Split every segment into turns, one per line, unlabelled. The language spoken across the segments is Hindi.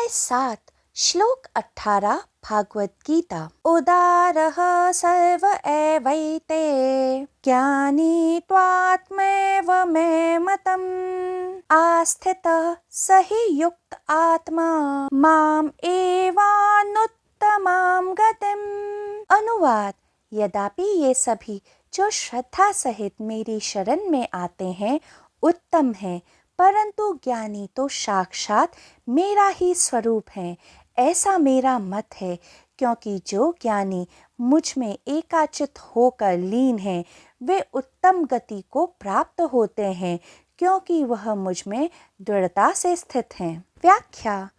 अध्याय 7 श्लोक 18 भागवत गीता। उदारः सर्व एवैते ज्ञानी त्वात्मैव मे मतम् आस्थितः स हि युक्त आत्मा माम एवानुत्तमां गतिम्। अनुवाद। यद्यपि ये सभी जो श्रद्धा सहित मेरी शरण में आते हैं उत्तम है, परंतु ज्ञानी तो साक्षात मेरा ही स्वरूप है, ऐसा मेरा मत है। क्योंकि जो ज्ञानी मुझ में एकाचित होकर लीन है वे उत्तम गति को प्राप्त होते हैं, क्योंकि वह मुझ में दृढ़ता से स्थित हैं। व्याख्या।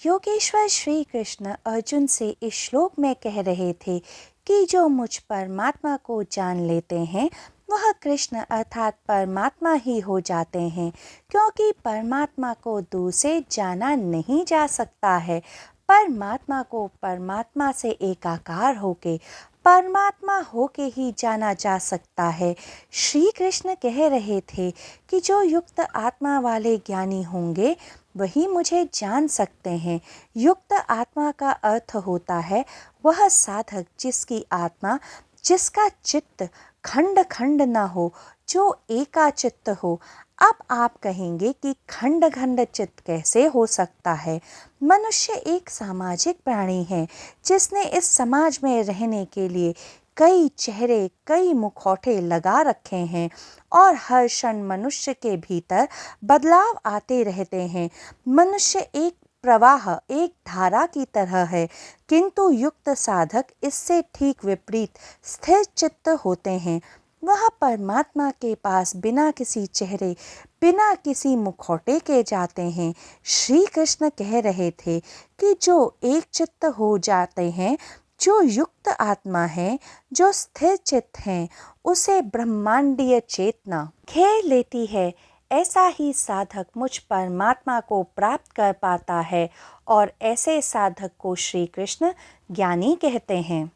योगेश्वर श्री कृष्ण अर्जुन से इस श्लोक में कह रहे थे कि जो मुझ परमात्मा को जान लेते हैं वह कृष्ण अर्थात परमात्मा ही हो जाते हैं, क्योंकि परमात्मा को दूर से जाना नहीं जा सकता है। परमात्मा को परमात्मा से एकाकार होके परमात्मा होके ही जाना जा सकता है। श्री कृष्ण कह रहे थे कि जो युक्त आत्मा वाले ज्ञानी होंगे वही मुझे जान सकते हैं। युक्त आत्मा का अर्थ होता है वह साधक जिसकी आत्मा, जिसका चित्त खंड खंड न हो, जो एकाचित्त हो। अब आप कहेंगे कि खंड खंड चित्त कैसे हो सकता है? मनुष्य एक सामाजिक प्राणी है जिसने इस समाज में रहने के लिए कई चेहरे, कई मुखौटे लगा रखे हैं और हर क्षण मनुष्य के भीतर बदलाव आते रहते हैं। मनुष्य एक प्रवाह, एक धारा की तरह है, किंतु युक्त साधक इससे ठीक विपरीत स्थिर चित्त होते हैं। वह परमात्मा के पास बिना किसी चेहरे, बिना किसी मुखौटे के जाते हैं। श्री कृष्ण कह रहे थे कि जो एक चित्त हो जाते हैं, जो युक्त आत्मा है, जो स्थिर चित्त हैं, उसे ब्रह्मांडीय चेतना घेर लेती है। ऐसा ही साधक मुझ परमात्मा को प्राप्त कर पाता है और ऐसे साधक को श्री कृष्ण ज्ञानी कहते हैं।